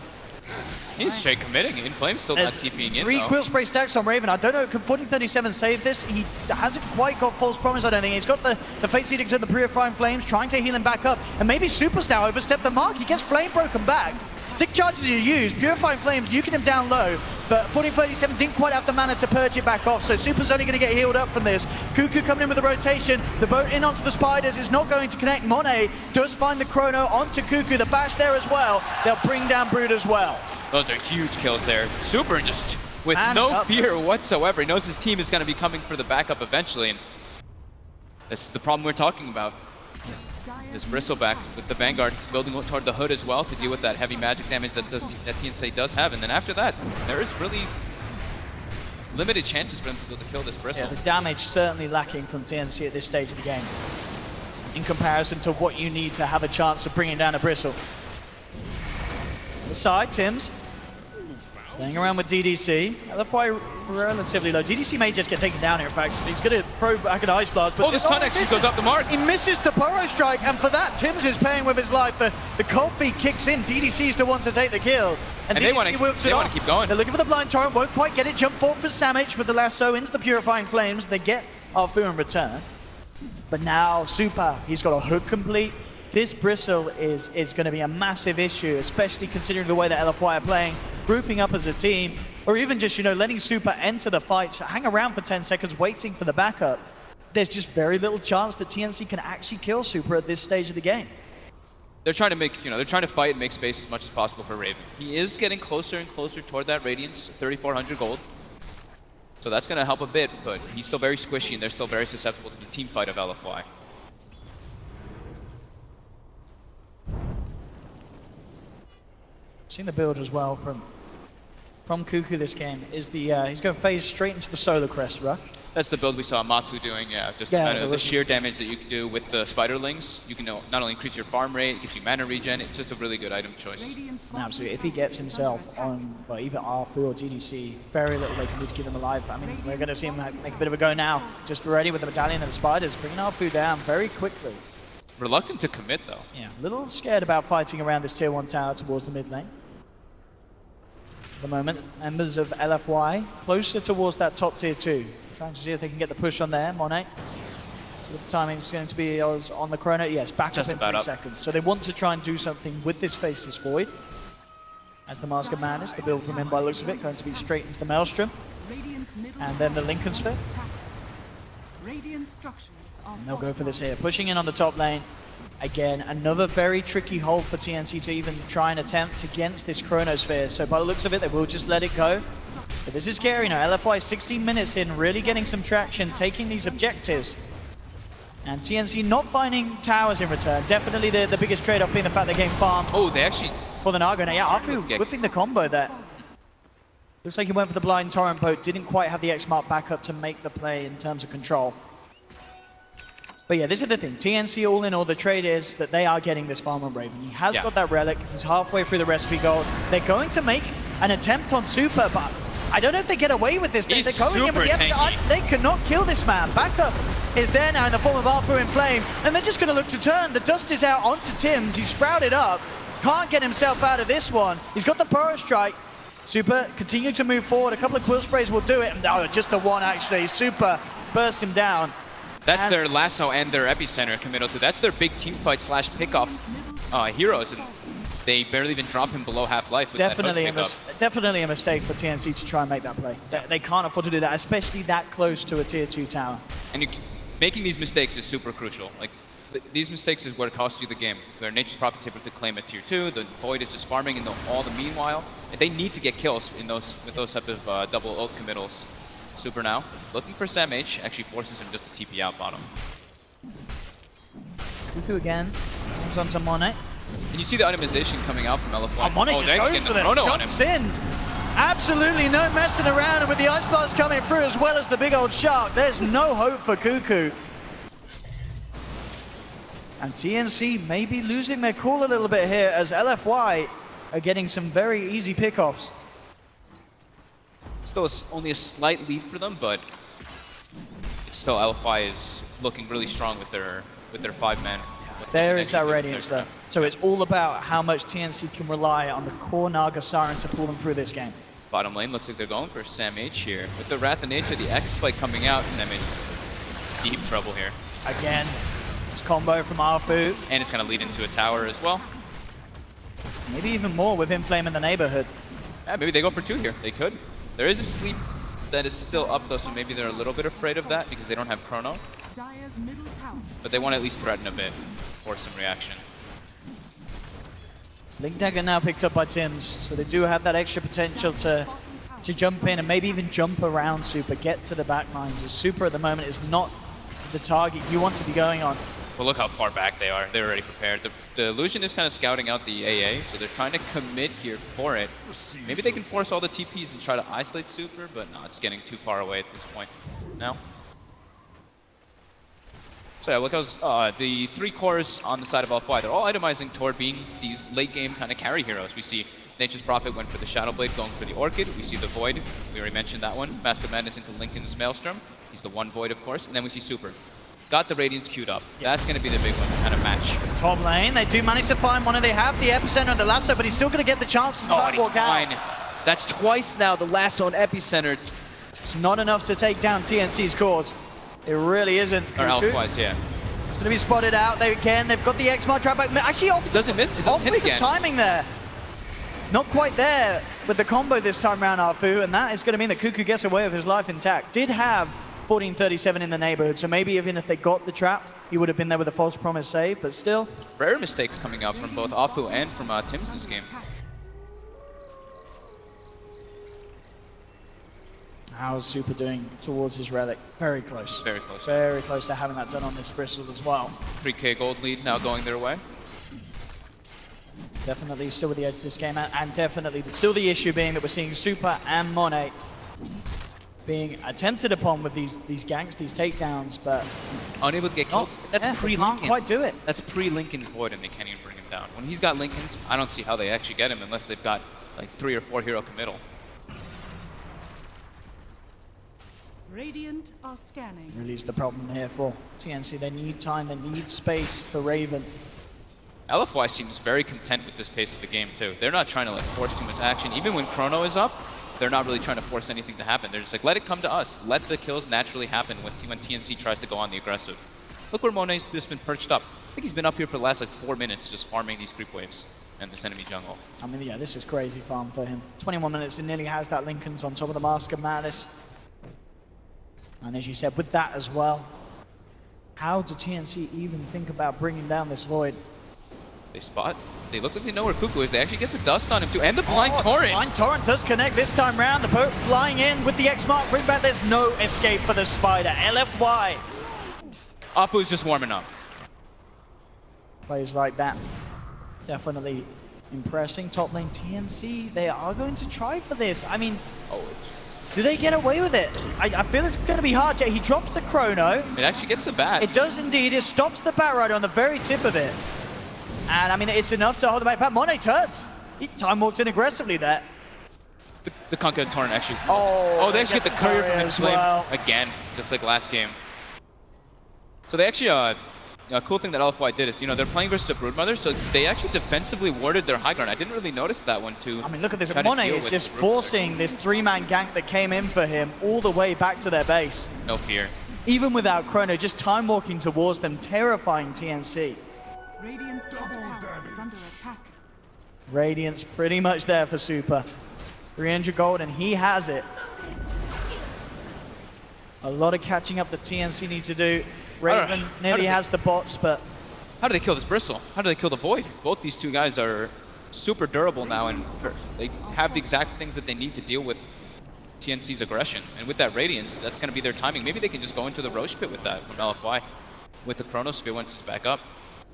S7: He's straight committing. Inflame's still not TPing in,
S6: 3 Quill Spray stacks on Raven. I don't know, can 1437 save this? He hasn't quite got False Promise, I don't think. He's got the Fate's Edict of the Purifying Flames, trying to heal him back up. And maybe Super's now overstepped the mark. He gets Flame broken back. Stick charges are used. Purifying Flames, you can him down low. But 1437 didn't quite have the mana to purge it back off. So Super's only going to get healed up from this. Kuku coming in with the rotation. The boat in onto the spiders is not going to connect. Monet does find the Chrono onto Kuku. The bash there as well. They'll bring down Brood as well.
S7: Those are huge kills there. Super just with no fear whatsoever. He knows his team is going to be coming for the backup eventually. And this is the problem we're talking about. This Bristleback with the Vanguard building toward the hood as well to deal with that heavy magic damage that TNC does have. And then after that, there is really limited chances for them to be able to kill this Bristle.
S6: Yeah, the damage certainly lacking from TNC at this stage of the game in comparison to what you need to have a chance of bringing down a Bristle. The side, Tims playing around with DDC. LFY relatively low. DDC may just get taken down here, in fact. He's going to probe back an Ice Blast. But
S7: the Sun actually goes up the mark.
S6: He misses the Poro Strike, and for that, Tims is paying with his life. The cold feet kicks in. DDC is the one to take the kill. And
S7: they want to keep going.
S6: They're looking for the blind torrent, won't quite get it. Jump forward for Samich with the lasso into the Purifying Flames. They get Arfu in return. But now, Super, he's got a hook complete. This Bristle is going to be a massive issue, especially considering the way that LFY are playing, grouping up as a team, or even just, letting Super enter the fight, hang around for 10 seconds, waiting for the backup. There's just very little chance that TNC can actually kill Super at this stage of the game.
S7: They're trying to make, they're trying to fight and make space as much as possible for Raven. He is getting closer and closer toward that Radiance, 3,400 gold. So that's going to help a bit, but he's still very squishy and they're still very susceptible to the team fight of LFY.
S6: Seen the build as well from Cuckoo this game is the he's going to phase straight into the Solar Crest rush.
S7: That's the build we saw Matu doing, yeah. Just the sheer damage that you can do with the Spiderlings. You can not only increase your farm rate, it gives you mana regen. It's just a really good item choice.
S6: Absolutely. If he gets himself on either Arfu or TDC, very little they can do to keep him alive. I mean, we're going to see him make a bit of a go now. Just ready with the Medallion and the Spiders, bringing Arfu down very quickly.
S7: Reluctant to commit, though.
S6: Yeah, a little scared about fighting around this tier 1 tower towards the mid lane. At the moment, members of LFY closer towards that top tier 2. Trying to see if they can get the push on there, Monet. So the timing is going to be on the chrono. Yes, back just up in 3 seconds. So they want to try and do something with this Faceless Void. As the Mask of Madness, the build from him by the looks of it, going to be straight into the Maelstrom. And then the Lincoln Sphere. And they'll go for this here. Pushing in on the top lane. Again, another very tricky hold for TNC to even try and attempt against this Chronosphere. So by the looks of it, they will just let it go. But this is scary now. LFY 16 minutes in, really getting some traction, taking these objectives. And TNC not finding towers in return. Definitely the biggest trade-off being the fact they gained farm.
S7: Oh, they actually...
S6: For the Naga. Now, yeah, Arfu whipping the combo there. Looks like he went for the blind torrent boat. Didn't quite have the X-Mark backup to make the play in terms of control. But yeah, this is the thing. TNC all in all, the trade is that they are getting this farm on Raven. He has got that relic. He's halfway through the recipe gold. They're going to make an attempt on Super, but I don't know if they get away with this. They're going in with the they cannot kill this man. Backup is there now in the form of Arfu in Flame, and they're just going to look to turn. The dust is out onto Tims. He's sprouted up. Can't get himself out of this one. He's got the Poro Strike. Super continuing to move forward. A couple of Quill Sprays will do it. Oh, just the one actually. Super bursts him down.
S7: That's their lasso and their epicenter committal to. That's their big team fight slash pickoff heroes, and they barely even drop him below half-life.
S6: Definitely a mistake for TNC to try and make that play. They can't afford to do that, especially that close to a tier 2 tower.
S7: And making these mistakes is super crucial. Like these mistakes is what costs you the game. Their Nature's Prophet is able to claim a tier 2. The Void is just farming in all the meanwhile. And they need to get kills in with those type of double ult committals. Super now, looking for Sam H, actually forces him just to TP out bottom.
S6: Cuckoo again, comes onto Monet.
S7: And you see the itemization coming out from LFY.
S6: Oh, Monet just goes for them, jumps in. Absolutely no messing around, and with the Ice Blast coming through as well as the big old shark, there's no hope for Cuckoo. And TNC may be losing their cool a little bit here as LFY are getting some very easy pickoffs.
S7: Still only a slight lead for them, but it's still LFY is looking really strong with their 5-man.
S6: There is that Radiance though. So it's all about how much TNC can rely on the core Naga Siren to pull them through this game.
S7: Bottom lane looks like they're going for Sam H here. With the Wrath of Nature, the X-Play coming out, Sam H deep trouble here.
S6: Again, this combo from Arfu.
S7: And it's going to lead into a tower as well.
S6: Maybe even more with Inflame in the neighborhood.
S7: Yeah, maybe they go for 2 here. They could. There is a sleep that is still up though, so maybe they're a little bit afraid of that because they don't have Chrono. But they want to at least threaten a bit, force some reaction.
S6: Link Dagger now picked up by Tims, so they do have that extra potential to jump in and maybe even jump around Super, get to the back lines. As Super at the moment is not the target you want to be going on.
S7: Well, look how far back they are. They're already prepared. The Illusion is kind of scouting out the AA, so they're trying to commit here for it. Maybe they can force all the TPs and try to isolate Super, but no, it's getting too far away at this point now. So yeah, look how the 3 cores on the side of LFY, they're all itemizing toward being these late game kind of carry heroes. We see Nature's Prophet went for the Shadow Blade, going for the Orchid. We see the Void. We already mentioned that one. Mask of Madness into Linken's Maelstrom. He's the 1 Void, of course. And then we see Super. Got the Radiance queued up. Yep. That's going to be the big one to kind of match.
S6: Top lane, they do manage to find one, and they have the Epicenter and the lasso, but he's still going to get the chance to
S7: and he's
S6: walk
S7: fine.
S6: out.
S7: That's twice now, the lasso on Epicenter.
S6: It's not enough to take down TNC's cores. It really isn't.
S7: Or Elfwise, yeah.
S6: It's going to be spotted out. They've got the X-Mark trap back. Actually,
S7: it doesn't miss. It doesn't hit again.
S6: The timing there. Not quite there with the combo this time around, Arfu, and that is going to mean that Cuckoo gets away with his life intact. Did have 1437 in the neighborhood, so maybe even if they got the trap, he would have been there with a false promise save, but still.
S7: Rare mistakes coming out from both Afu and from Tims this game.
S6: How's Super doing towards his relic? Very close.
S7: Very close.
S6: Very close to having that done on this Bristle as well.
S7: 3K gold lead now going their way.
S6: Definitely still with the edge of this game, and definitely still the issue being that we're seeing Super and Monet being attempted upon with these ganks, these takedowns, but
S7: unable to get killed. That's pre-Linken's.
S6: Can't quite do it.
S7: That's pre-Linken's Void, and they can't even bring him down. When he's got Linken's, I don't see how they actually get him unless they've got like 3 or 4 hero committal.
S5: Radiant are scanning.
S6: Really is the problem here for TNC. They need time, they need space for Raven.
S7: LFY seems very content with this pace of the game too. They're not trying to like force too much action. Even when Chrono is up, they're not really trying to force anything to happen. They're just like, let it come to us. Let the kills naturally happen when TNC tries to go on the aggressive. Look where Monet's just been perched up. I think he's been up here for the last like 4 minutes just farming these creep waves and this enemy jungle.
S6: I mean, yeah, this is crazy farm for him. 21 minutes and nearly has that Linken's on top of the Mask of Madness. And as you said, with that as well, how do TNC even think about bringing down this Void?
S7: They spot. They look like they know where Cuckoo is. They actually get the dust on him too. And the Blind Torrent.
S6: Blind Torrent does connect this time round. The Pope flying in with the X-Mark. Bring back. There's no escape for the Spider. LFY.
S7: Apu's just warming up.
S6: Plays like that. Definitely impressing. Top lane TNC. They are going to try for this. I mean, do they get away with it? I feel it's going to be hard. He drops the Chrono.
S7: It actually gets the bat.
S6: It does indeed. It stops the Bat Rider on the very tip of it. And I mean, it's enough to hold the back. But Monet turns. He time walked in aggressively there.
S7: The Conquer Torrent actually.
S6: Oh,
S7: they actually get the courier from his flame again, just like last game. So they actually, a cool thing that LFY did is, you know, they're playing versus a Broodmother, so they actually defensively warded their high ground. I didn't really notice that one too.
S6: I mean, look at this. Monet is just forcing this 3-man gank that came in for him all the way back to their base.
S7: No fear.
S6: Even without Chrono, just time walking towards them, terrifying TNC.
S5: Radiant's top tower is under attack.
S6: Radiance pretty much there for Super. 300 gold, and he has it. A lot of catching up that TNC need to do. Raven nearly has the bots, but...
S7: How do they kill this Bristle? How do they kill the Void? Both these two guys are super durable now, and they have the exact things that they need to deal with TNC's aggression. And with that Radiance, that's going to be their timing. Maybe they can just go into the Roche pit with that from LFY, with the Chronosphere once it's back up.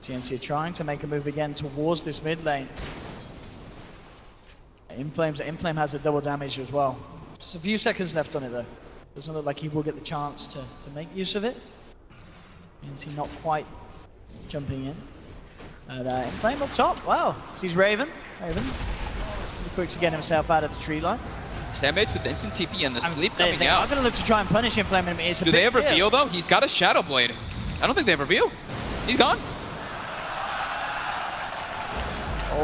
S6: TNC are trying to make a move again towards this mid lane. Inflame has a double damage as well. Just a few seconds left on it though. Doesn't look like he will get the chance to make use of it. TNC not quite jumping in. And Inflame up top. Wow, sees Raven. Raven, quick to get himself out of the tree line.
S7: Sandmage with the instant TP and the sleep coming
S6: they
S7: out.
S6: are going to look to try and punish Inflame.
S7: Do they ever reveal though? He's got a Shadow Blade. I don't think they ever reveal. He's gone.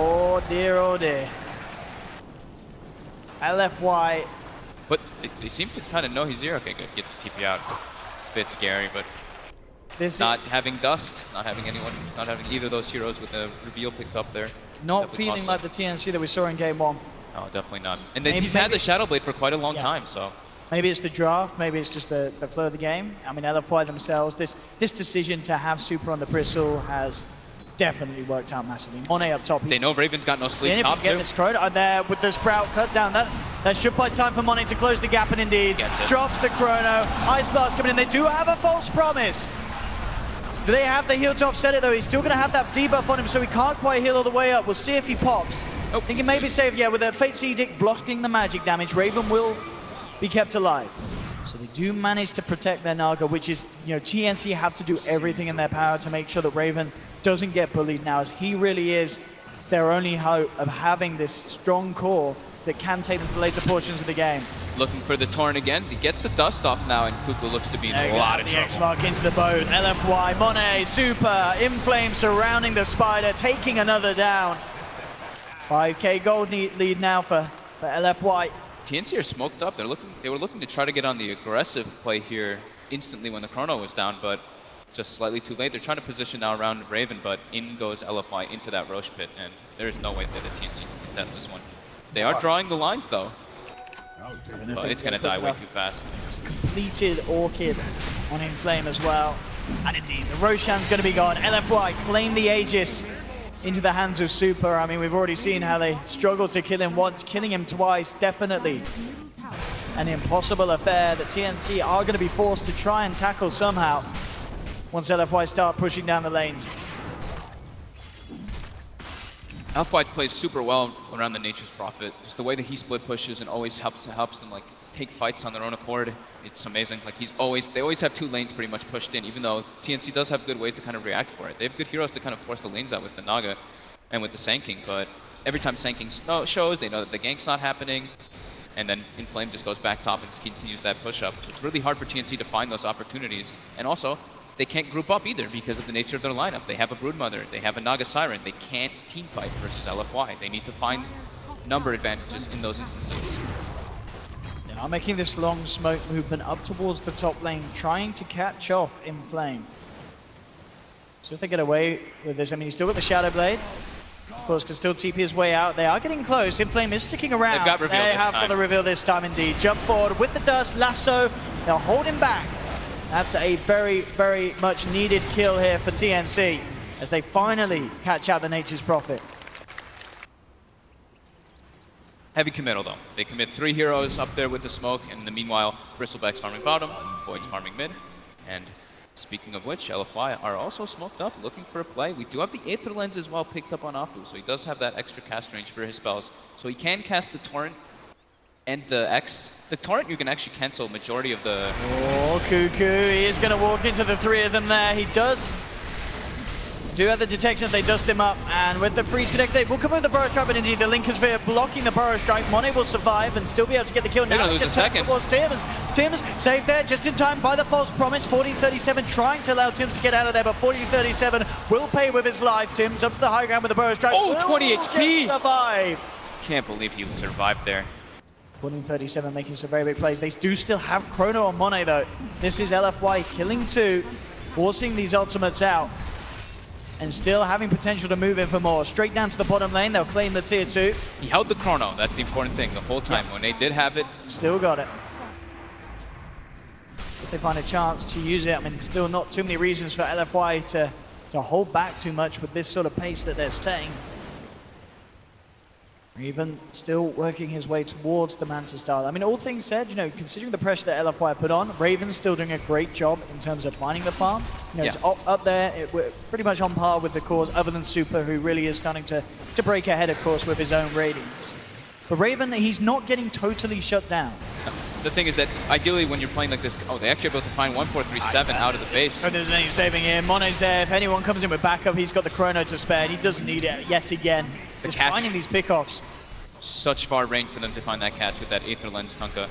S6: Oh dear, oh dear. LFY.
S7: But they seem to kind of know he's here. Okay, good. Gets the TP out. Bit scary, but not having dust, not having either of those heroes with a reveal picked up there.
S6: Not feeling like the TNC that we saw in game 1.
S7: No, definitely not. And he's had the Shadow Blade for quite a long time, so.
S6: Maybe it's the draft, maybe it's just the flow of the game. I mean, LFY themselves, this decision to have Super on the Bristle has definitely worked out massively. Monet up top.
S7: They know Raven's got no sleep top
S6: get this Chrono there with the Sprout cut down. That should buy time for Monet to close the gap, and indeed drops the Chrono. Ice Blast coming in. They do have a false promise. Do they have the heal to offset it though? He's still going to have that debuff on him, so he can't quite heal all the way up. We'll see if he pops. I think he may be safe. Yeah, with the Fate's Edict blocking the magic damage, Raven will be kept alive. So they do manage to protect their Naga, which is, you know, TNC have to do everything in their power to make sure that Raven doesn't get bullied now, as he really is their only hope of having this strong core that can take them to the later portions of the game.
S7: Looking for the Torrent again. He gets the dust off now, and Kuku looks to be in a lot of trouble.
S6: The X-Mark into the boat. LFY, Monet, Super, Inflame surrounding the Spider, taking another down. 5k gold lead now for LFY.
S7: TNC are smoked up. They were looking to try to get on the aggressive play here instantly when the Chrono was down, but just slightly too late. They're trying to position now around Raven, but in goes LFY into that Roche pit, and there is no way that the TNC can contest this one. They are drawing the lines though, but it's going to die way too fast.
S6: It's completed Orchid on Inflame as well. And indeed, the Roshan's going to be gone. LFY claim the Aegis into the hands of Super. I mean, we've already seen how they struggled to kill him once. Killing him twice, definitely an impossible affair that TNC are going to be forced to try and tackle somehow once LFY start pushing down the lanes.
S7: LFY plays super well around the Nature's Prophet. Just the way that he split pushes and always helps them like take fights on their own accord. It's amazing. Like they always have 2 lanes pretty much pushed in, even though TNC does have good ways to kind of react for it. They have good heroes to kind of force the lanes out with the Naga and with the Sanking, but every time Sanking shows, they know that the gank's not happening, and then Inflame just goes back top and just continues that push up. So it's really hard for TNC to find those opportunities, and also they can't group up either because of the nature of their lineup. They have a Broodmother, they have a Naga Siren. They can't team fight versus LFY. They need to find number advantages in those instances.
S6: Now making this long smoke movement up towards the top lane, trying to catch off Inflame. So if they get away with this, I mean, he's still got the Shadow Blade. Of course, can still TP his way out. They are getting close. Inflame is sticking around.
S7: They've got reveal
S6: They
S7: this
S6: have
S7: time.
S6: got the reveal this time indeed. Jump forward with the dust, lasso. They'll hold him back. That's a very, very much needed kill here for TNC as they finally catch out the Nature's Prophet.
S7: Heavy committal though. They commit 3 heroes up there with the smoke, and in the meanwhile, Bristleback's farming bottom, Void's farming mid, and speaking of which, LFY are also smoked up, looking for a play. We do have the Aether Lens as well picked up on Afu, so he does have that extra cast range for his spells. So he can cast the Torrent and the X. The Torrent, you can actually cancel majority of the...
S6: Oh, Kuku, he is going to walk into the 3 of them there. He do have the detections, they dust him up, and with the freeze connect, they will come with the Burrow Strike, but indeed the Lincoln Sphere blocking the Burrow Strike. Monet will survive and still be able to get the kill.
S7: They're
S6: Now
S7: gonna lose a second.
S6: Tim's saved there just in time by the false promise. 1437 trying to allow Tims to get out of there, but 1437 will pay with his life. Tims up to the high ground with the Burrow Strike.
S7: Oh, 20 HP!
S6: Survive.
S7: Can't believe he survived there.
S6: 1437 making some very big plays. They do still have Chrono on Monet though. This is LFY killing 2, forcing these ultimates out, and still having potential to move in for more. Straight down to the bottom lane, they'll claim the tier 2.
S7: He held the Chrono, that's the important thing, the whole time. When they did have it.
S6: Still got it. If they find a chance to use it, I mean, still not too many reasons for LFY to hold back too much with this sort of pace that they're staying. Even still working his way towards the Manta style. I mean, all things said, you know, considering the pressure that LFY put on, Raven's still doing a great job in terms of mining the farm. You know, it's up there, we're pretty much on par with the cause, other than Super, who really is starting to break ahead, of course, with his own ratings. But Raven, he's not getting totally shut down.
S7: The thing is that ideally when you're playing like this, oh, they actually able to find 1437 out of the base.
S6: Oh, there's any saving here. Monet's there. If anyone comes in with backup, he's got the Chrono to spare, and he doesn't need it yet again. Just finding these pickoffs.
S7: Such far range for them to find that catch with that Aether Lens Kunkka.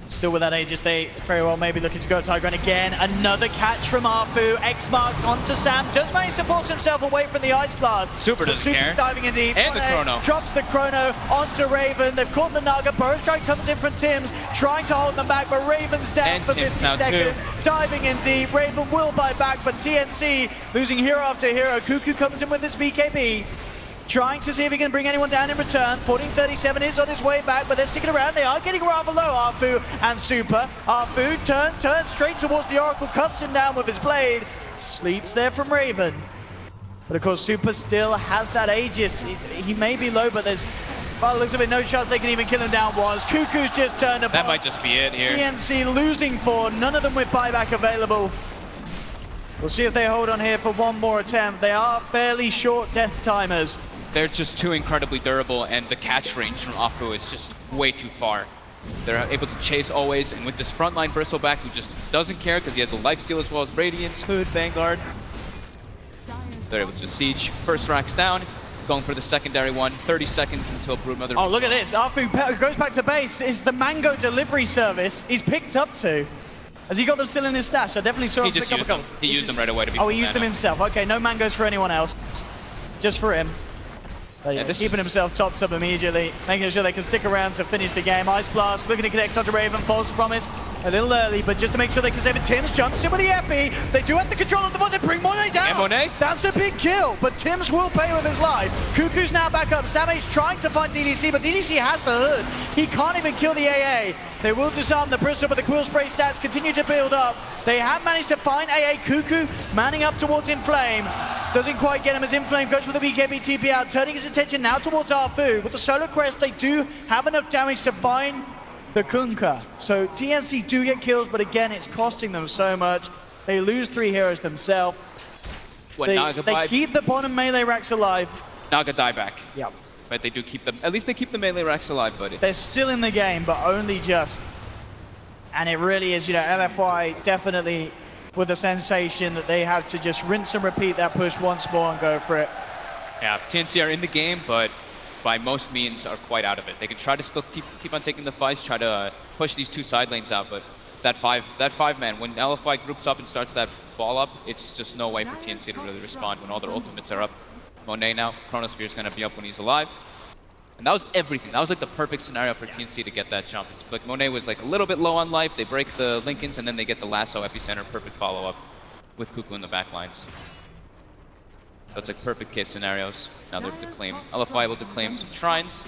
S6: Still with that Aegis, they very well maybe looking to go Tiger again. Another catch from Afu. X-Marked onto Sam. Just managed to force himself away from the Ice Blast.
S7: Super doesn't care.
S6: Diving in deep.
S7: And the Chrono.
S6: Drops the Chrono onto Raven. They've caught the Naga. Burrow Strike comes in from Tims, trying to hold them back, but Raven's down
S7: and
S6: for
S7: Tim's
S6: 50 seconds. Diving in deep. Raven will buy back, but TNC losing hero after hero. Kuku comes in with his BKB. Trying to see if he can bring anyone down in return. 1437 is on his way back, but they're sticking around. They are getting rather low, Afu and Super. Afu turns straight towards the Oracle, cuts him down with his blade. Sleeps there from Raven. But of course, Super still has that Aegis. He may be low, but there's, by the looks of it, no chance they can even kill him down. Kuku's just turned upon.
S7: That might just be it here.
S6: TNC losing 4, none of them with buyback available. We'll see if they hold on here for one more attempt. They are fairly short death timers.
S7: They're just too incredibly durable, and the catch range from Afu is just way too far. They're able to chase always, and with this frontline Bristleback who just doesn't care because he has the lifesteal as well as Radiance, Hood, Vanguard, they're able to siege. First racks down, going for the secondary one. 30 seconds until Broodmother.
S6: Oh, look at this. Afu goes back to base. Is the Mango delivery service he's picked up to. Has he got them still in his stash? I definitely saw him pick up a couple.
S7: He used them right away to be.
S6: Oh, he used them himself. Okay, no mangoes for anyone else. Just for him. But yeah, keeping himself topped up immediately, making sure they can stick around to finish the game. Ice Blast looking to connect onto Raven. False Promise a little early, but just to make sure they can save it. Tims jumps in with the Epi. They do have the control of the ball. They bring Monet down.
S7: And Monet?
S6: That's a big kill, but Tims will pay with his life. Cuckoo's now back up. Samage trying to find DDC, but DDC has the hood. He can't even kill the AA. They will disarm the Bristle, but the Quill Spray stats continue to build up. They have managed to find AA. Cuckoo manning up towards Inflame. Doesn't quite get him as Inflame goes for the BKB TP out, turning his attention now towards Afu. With the Solar Crest, they do have enough damage to find the Kunkka. So TNC do get kills, but again, it's costing them so much. They lose 3 heroes themselves. They keep the bottom melee racks alive.
S7: Naga dieback.
S6: Yep.
S7: But they do keep them, at least they keep the melee racks alive, buddy.
S6: They're still in the game, but only just. And it really is, you know, LFY definitely with the sensation that they have to just rinse and repeat that push once more and go for it.
S7: Yeah, TNC are in the game, but by most means are quite out of it. They can try to still keep on taking the fights, try to push these 2 side lanes out, but that five man, when LFY groups up and starts that ball up, it's just no way for TNC to really respond when all their ultimates are up. Monet now, Chronosphere is going to be up when he's alive. And that was everything. That was like the perfect scenario for TNC to get that jump. It's like Monet was like a little bit low on life, they break the Lincolns, and then they get the lasso epicenter, perfect follow-up with Cuckoo in the back lines. That's like perfect case scenarios. Now they're LFY will declaim some shrines,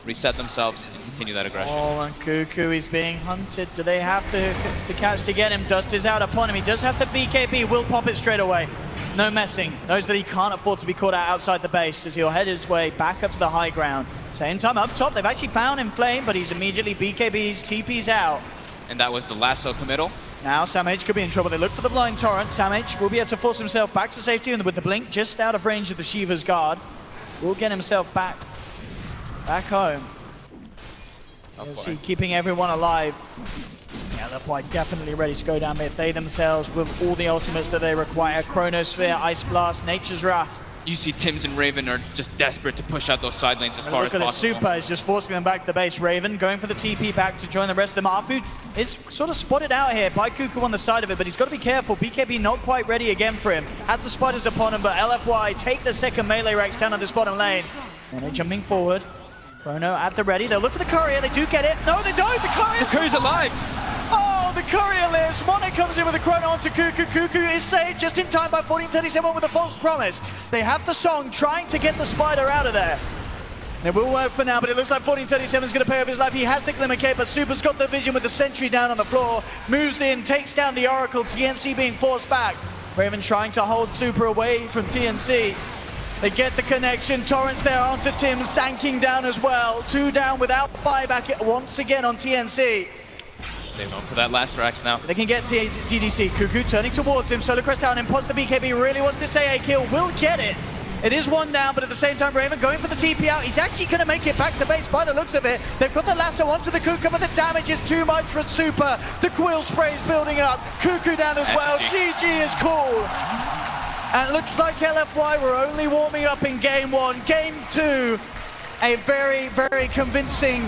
S7: reset themselves, and continue that aggression.
S6: Oh, and Cuckoo is being hunted. Do they have the catch to get him? Dust is out upon him. He does have the BKB, will pop it straight away. No messing. Knows that he can't afford to be caught out outside the base as he'll head his way back up to the high ground. Same time up top, they've actually found Inflame, but he's immediately BKBs, TP's out.
S7: And that was the lasso committal.
S6: Now Samage could be in trouble. They look for the blind torrent. Samage will be able to force himself back to safety, and with the blink just out of range of the Shiva's guard, will get himself back home. See, keeping everyone alive. Yeah, LFY definitely ready to go down mid. They themselves with all the ultimates that they require. Chronosphere, Ice Blast, Nature's Wrath.
S7: You see Tims and Raven are just desperate to push out those side lanes as far as possible.
S6: Super is just forcing them back to the base. Raven going for the TP back to join the rest of them. Afu is sort of spotted out here by Cuckoo on the side of it, but he's got to be careful. BKB not quite ready again for him. Has the spiders upon him, but LFY take the second melee racks down on this bottom lane. And they're jumping forward. Chrono at the ready. They'll look for the courier. They do get it. No, they don't. The courier's
S7: alive.
S6: Oh, the courier lives. Monet comes in with a chrono onto Cuckoo. Cuckoo is saved just in time by 1437 with a false promise. They have the song trying to get the spider out of there. It will work for now, but it looks like 1437 is going to pay off his life. He has the Glimmer Cape, but Super's got the vision with the sentry down on the floor. Moves in, takes down the Oracle. TNC being forced back. Raven trying to hold Super away from TNC. They get the connection. Torrents there onto Tim, sanking down as well. 2 down without buyback once again on TNC.
S7: They're going for that last racks now.
S6: They can get DDC. Cuckoo turning towards him. Solar Crest down. Imposter BKB really wants this AA kill. Will get it. It is 1 down, but at the same time, Raven going for the TP out. He's actually going to make it back to base by the looks of it. They've got the lasso onto the Cuckoo, but the damage is too much for Super. The Quill Spray is building up. Cuckoo down as well. GG is cool. And it looks like LFY were only warming up in game 1. Game 2, a very, very convincing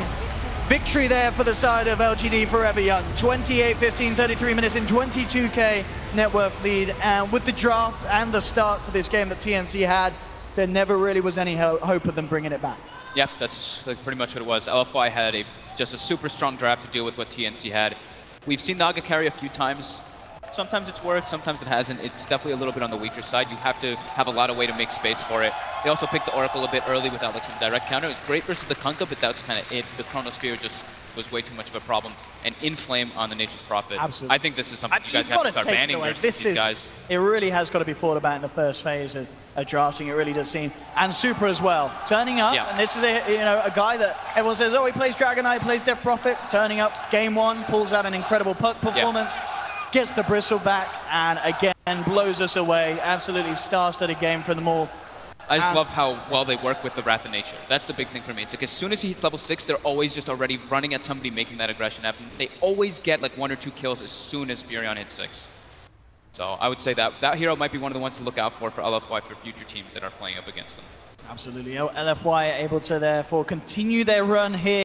S6: victory there for the side of LGD Forever Young. 28-15, 33 minutes in 22k net worth lead. And with the draft and the start to this game that TNC had, there never really was any hope of them bringing it back.
S7: Yep, that's like pretty much what it was. LFY had just a super strong draft to deal with what TNC had. We've seen Naga carry a few times. Sometimes it's worked, sometimes it hasn't. It's definitely a little bit on the weaker side. You have to have a lot of way to make space for it. They also picked the Oracle a bit early without like some direct counter. It was great versus the Kunkka, but that's kind of it. The Chronosphere just was way too much of a problem. And Inflame on the Nature's Prophet.
S6: Absolutely.
S7: I think this is something you guys have to start banning versus these guys.
S6: It really has got to be thought about in the first phase of drafting. It really does seem. And Super as well. Turning up, and this is a guy that everyone says, oh, he plays Dragon Knight, plays Death Prophet. Turning up, game 1, pulls out an incredible puck performance. Gets the Bristle back, and again, and blows us away. Absolutely star-studded game for them all.
S7: I just love how well they work with the Wrath of Nature. That's the big thing for me. It's like as soon as he hits level 6, they're always just already running at somebody, making that aggression happen. They always get like 1 or 2 kills as soon as Furion hits 6. So I would say that hero might be one of the ones to look out for LFY for future teams that are playing up against them.
S6: Absolutely. LFY able to therefore continue their run here.